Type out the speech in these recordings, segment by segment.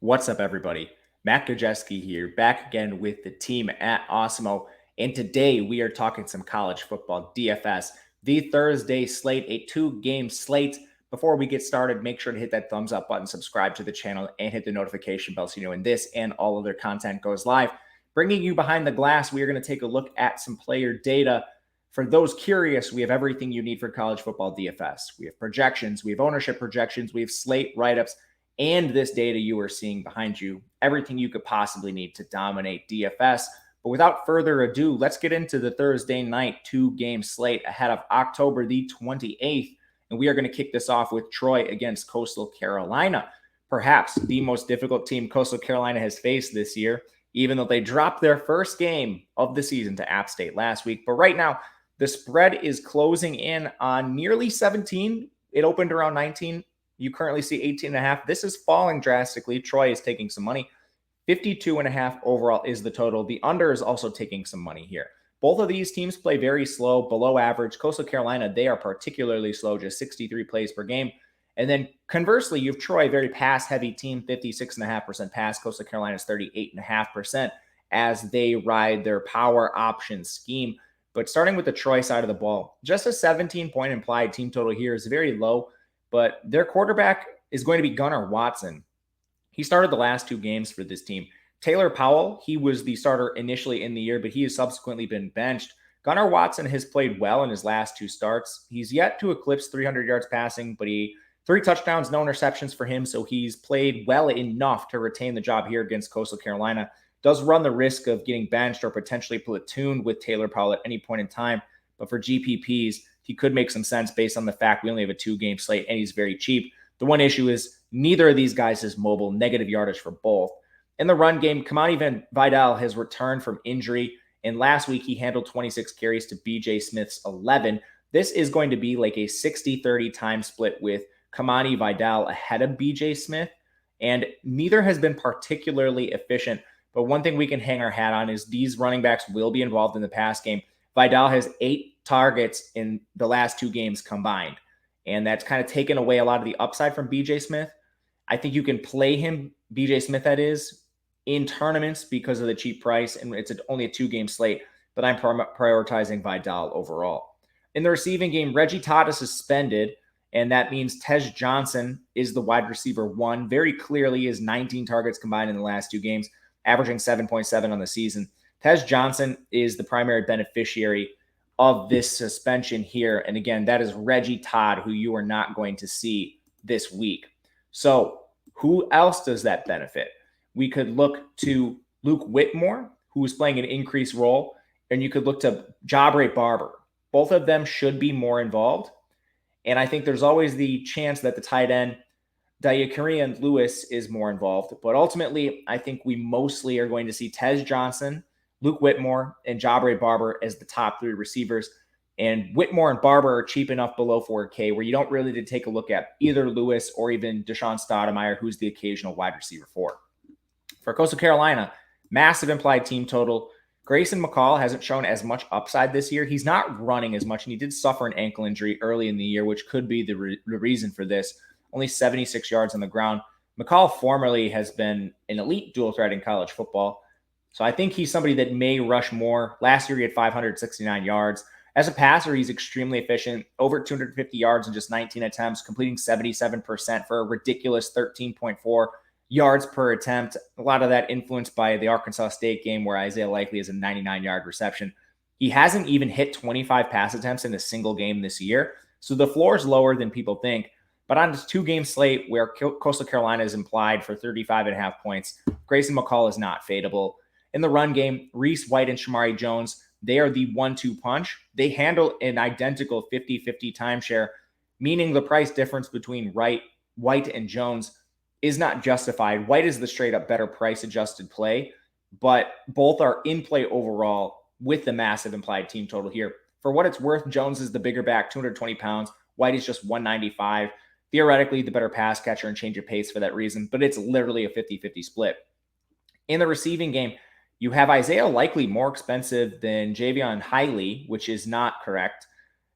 What's up, everybody? Matt Gajewski here, back again with the team at Awesemo. And today we are talking some college football DFS, the Thursday slate, a 2-game slate. Before we get started, make sure to hit that thumbs up button, subscribe to the channel, and hit the notification bell so you know when this and all other content goes live. Bringing you behind the glass, we are going to take a look at some player data. For those curious, we have everything you need for college football DFS. We have projections, we have ownership projections, we have slate write-ups, and this data you are seeing behind you, everything you could possibly need to dominate DFS. But without further ado, let's get into the Thursday night 2-game slate ahead of October the 28th. And we are going to kick this off with Troy against Coastal Carolina. Perhaps the most difficult team Coastal Carolina has faced this year, even though they dropped their first game of the season to App State last week. But right now, the spread is closing in on nearly 17. It opened around 19. You currently see 18.5. This is falling drastically. Troy is taking some money. 52.5 overall is the total. The under is also taking some money here. Both of these teams play very slow, below average. Coastal Carolina, they are particularly slow, just 63 plays per game. And then conversely, you have Troy, very pass-heavy team, 56.5% pass. Coastal Carolina's 38.5% as they ride their power option scheme. But starting with the Troy side of the ball, just a 17-point implied team total here is very low. But their quarterback is going to be Gunnar Watson. He started the last 2 games for this team. Taylor Powell, he was the starter initially in the year, but he has subsequently been benched. Gunnar Watson has played well in his last 2 starts. He's yet to eclipse 300 yards passing, but 3 touchdowns, no interceptions for him, so he's played well enough to retain the job here against Coastal Carolina. Does run the risk of getting benched or potentially platooned with Taylor Powell at any point in time, but for GPPs, he could make some sense based on the fact we only have a 2-game slate and he's very cheap. The one issue is neither of these guys is mobile, negative yardage for both. In the run game, Kamani Vidal has returned from injury, and last week he handled 26 carries to BJ Smith's 11. This is going to be like a 60-30 time split with Kamani Vidal ahead of BJ Smith, and neither has been particularly efficient. But one thing we can hang our hat on is these running backs will be involved in the pass game. Vidal has 8 targets in the last 2 games combined, and that's kind of taken away a lot of the upside from BJ Smith. I think you can play him, BJ Smith that is, in tournaments because of the cheap price, and it's only a 2-game slate, but I'm prioritizing Vidal overall. In the receiving game, Reggie Todd is suspended, and that means Tej Johnson is the wide receiver 1. Very clearly is 19 targets combined in the last 2 games, averaging 7.7 on the season. Tej Johnson is the primary beneficiary of this suspension here. And again, that is Reggie Todd, who you are not going to see this week. So who else does that benefit? We could look to Luke Whitmore, who is playing an increased role, and you could look to Jabre Barber. Both of them should be more involved. And I think there's always the chance that the tight end, Diakarian Lewis, is more involved. But ultimately, I think we mostly are going to see Tej Johnson, Luke Whitmore, and Jabre Barber as the top 3 receivers. And Whitmore and Barber are cheap enough below 4K where you don't really need to take a look at either Lewis or even Deshaun Stoudemire, who's the occasional wide receiver 4. For Coastal Carolina, massive implied team total. Grayson McCall hasn't shown as much upside this year. He's not running as much, and he did suffer an ankle injury early in the year, which could be the reason for this. Only 76 yards on the ground. McCall formerly has been an elite dual threat in college football. So I think he's somebody that may rush more. Last year, he had 569 yards. As a passer, he's extremely efficient, over 250 yards in just 19 attempts, completing 77% for a ridiculous 13.4 yards per attempt. A lot of that influenced by the Arkansas State game where Isaiah Likely has a 99-yard reception. He hasn't even hit 25 pass attempts in a single game this year. So the floor is lower than people think. But on this 2-game slate where Coastal Carolina is implied for 35.5 points, Grayson McCall is not fadeable. In the run game, Reese White and Shamari Jones, they are the 1-2 punch. They handle an identical 50-50 timeshare, meaning the price difference between White and Jones is not justified. White is the straight-up better price-adjusted play, but both are in play overall with the massive implied team total here. For what it's worth, Jones is the bigger back, 220 pounds. White is just 195. Theoretically, the better pass catcher and change of pace for that reason, but it's literally a 50-50 split. In the receiving game, you have Isaiah Likely more expensive than Javion Hiley, which is not correct.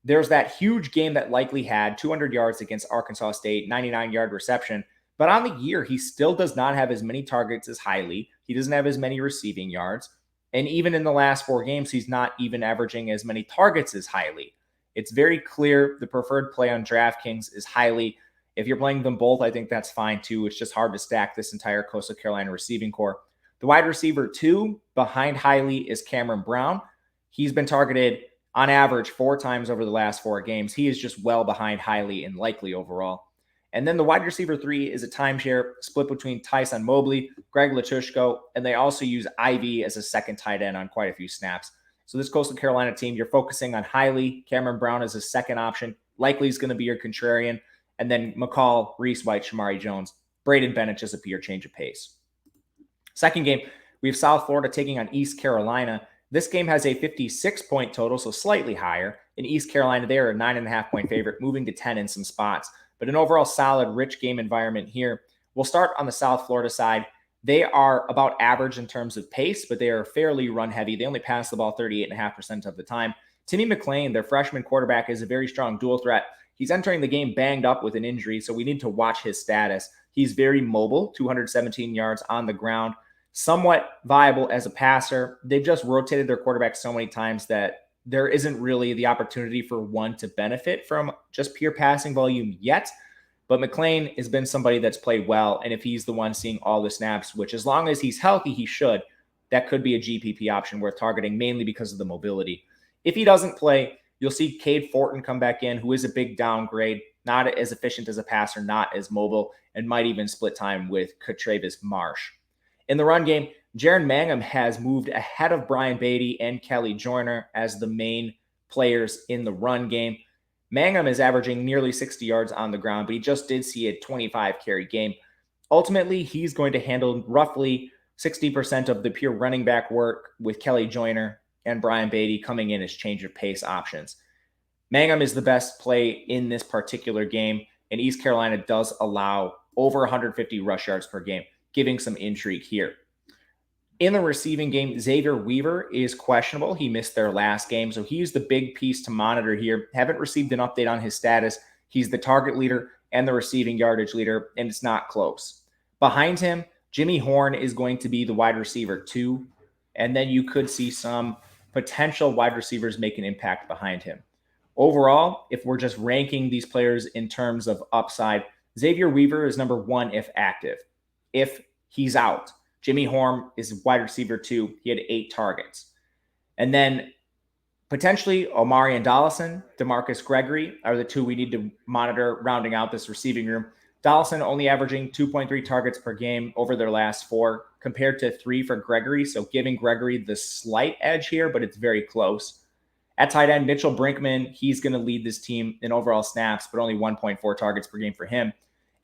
There's that huge game that Likely had, 200 yards against Arkansas State, 99-yard reception. But on the year, he still does not have as many targets as Hiley. He doesn't have as many receiving yards. And even in the last 4 games, he's not even averaging as many targets as Hiley. It's very clear the preferred play on DraftKings is Hiley. If you're playing them both, I think that's fine too. It's just hard to stack this entire Coastal Carolina receiving core. The wide receiver 2 behind Hiley is Cameron Brown. He's been targeted on average 4 times over the last 4 games. He is just well behind Hiley and likely overall. And then the wide receiver 3 is a timeshare split between Tyson Mobley, Greg Latushko, and they also use Ivy as a second tight end on quite a few snaps. So this Coastal Carolina team, you're focusing on Hiley, Cameron Brown as a second option. Likely is going to be your contrarian. And then McCall, Reese White, Shamari Jones, Braden Bennett just a pure change of pace. Second game, we have South Florida taking on East Carolina. This game has a 56-point total, so slightly higher. In East Carolina, they are a 9.5-point favorite, moving to 10 in some spots. But an overall solid, rich game environment here. We'll start on the South Florida side. They are about average in terms of pace, but they are fairly run heavy. They only pass the ball 38.5% of the time. Timmy McClain, their freshman quarterback, is a very strong dual threat. He's entering the game banged up with an injury, so we need to watch his status. He's very mobile, 217 yards on the ground, somewhat viable as a passer. They've just rotated their quarterback so many times that there isn't really the opportunity for one to benefit from just pure passing volume yet. But McClain has been somebody that's played well, and if he's the one seeing all the snaps, which as long as he's healthy, he should, that could be a GPP option worth targeting, mainly because of the mobility. If he doesn't play, you'll see Cade Fortin come back in, who is a big downgrade, not as efficient as a passer, not as mobile, and might even split time with Travis Marsh. In the run game, Jaron Mangum has moved ahead of Brian Beatty and Kelly Joyner as the main players in the run game. Mangum is averaging nearly 60 yards on the ground, but he just did see a 25-carry game. Ultimately, he's going to handle roughly 60% of the pure running back work with Kelly Joyner and Brian Beatty coming in as change of pace options. Mangum is the best play in this particular game, and East Carolina does allow over 150 rush yards per game, giving some intrigue here. In the receiving game, Xavier Weaver is questionable. He missed their last game, so he's the big piece to monitor here. Haven't received an update on his status. He's the target leader and the receiving yardage leader, and it's not close. Behind him, Jimmy Horn is going to be the wide receiver 2, and then you could see some potential wide receivers make an impact behind him. Overall, if we're just ranking these players in terms of upside, Xavier Weaver is number 1 if active. If he's out, Jimmy Horn is wide receiver 2. He had 8 targets. And then potentially Omari and Dollison, DeMarcus Gregory are the 2 we need to monitor rounding out this receiving room. Dollison only averaging 2.3 targets per game over their last 4 compared to 3 for Gregory. So giving Gregory the slight edge here, but it's very close. At tight end, Mitchell Brinkman, he's going to lead this team in overall snaps, but only 1.4 targets per game for him.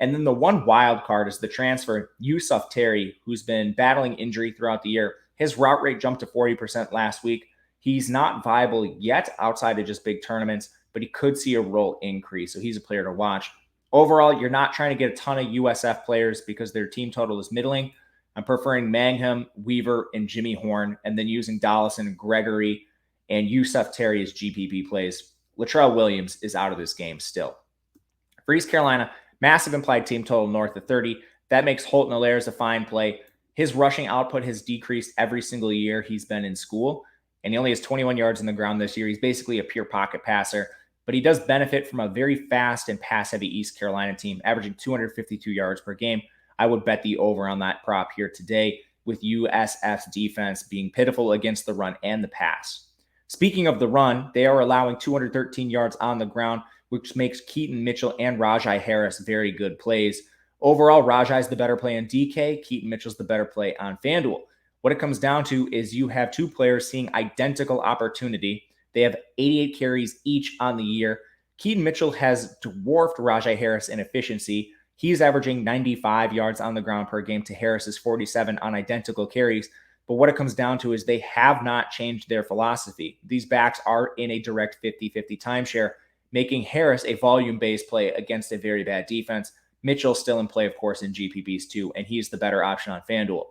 And then the one wild card is the transfer, Yusuf Terry, who's been battling injury throughout the year. His route rate jumped to 40% last week. He's not viable yet outside of just big tournaments, but he could see a role increase. So he's a player to watch. Overall, you're not trying to get a ton of USF players because their team total is middling. I'm preferring Mangum, Weaver, and Jimmy Horn, and then using Dollison, Gregory, and Yusuf Terry as GPP plays. Latrell Williams is out of this game still. For East Carolina, massive implied team total north of 30. That makes Holton Allairs a fine play. His rushing output has decreased every single year he's been in school, and he only has 21 yards on the ground this year. He's basically a pure pocket passer, but he does benefit from a very fast and pass-heavy East Carolina team, averaging 252 yards per game. I would bet the over on that prop here today, with USF's defense being pitiful against the run and the pass. Speaking of the run, they are allowing 213 yards on the ground, which makes Keaton Mitchell and Rajai Harris very good plays. Overall, Rajai's the better play on DK. Keaton Mitchell's the better play on FanDuel. What it comes down to is you have 2 players seeing identical opportunity. They have 88 carries each on the year. Keaton Mitchell has dwarfed Rajai Harris in efficiency. He's averaging 95 yards on the ground per game to Harris's 47 on identical carries. But what it comes down to is they have not changed their philosophy. These backs are in a direct 50-50 timeshare, making Harris a volume-based play against a very bad defense. Mitchell still in play, of course, in GPPs too, and he's the better option on FanDuel.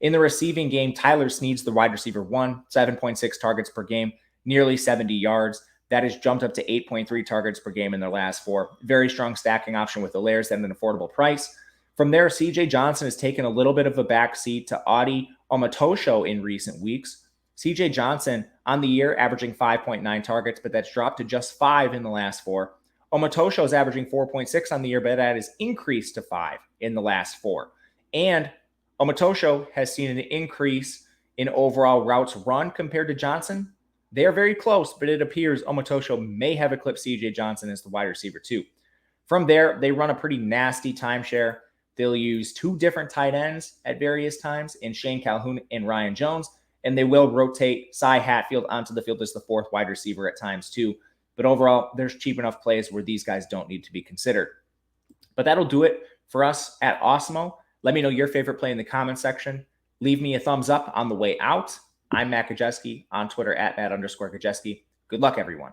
In the receiving game, Tyler Snead's the wide receiver 1, 7.6 targets per game, nearly 70 yards. That has jumped up to 8.3 targets per game in their last 4. Very strong stacking option with Allairs at an affordable price. From there, CJ Johnson has taken a little bit of a backseat to Audi Omatosho in recent weeks. CJ Johnson on the year averaging 5.9 targets, but that's dropped to just 5 in the last 4. Omatosho is averaging 4.6 on the year, but that has increased to 5 in the last 4. And Omatosho has seen an increase in overall routes run compared to Johnson. They are very close, but it appears Omatosho may have eclipsed CJ Johnson as the wide receiver too. From there, they run a pretty nasty timeshare. They'll use 2 different tight ends at various times in Shane Calhoun and Ryan Jones, and they will rotate Cy Hatfield onto the field as the 4th wide receiver at times too. But overall, there's cheap enough plays where these guys don't need to be considered. But that'll do it for us at Awesemo. Let me know your favorite play in the comment section. Leave me a thumbs up on the way out. I'm Matt Gajewski on Twitter at Matt_Gajewski. Good luck, everyone.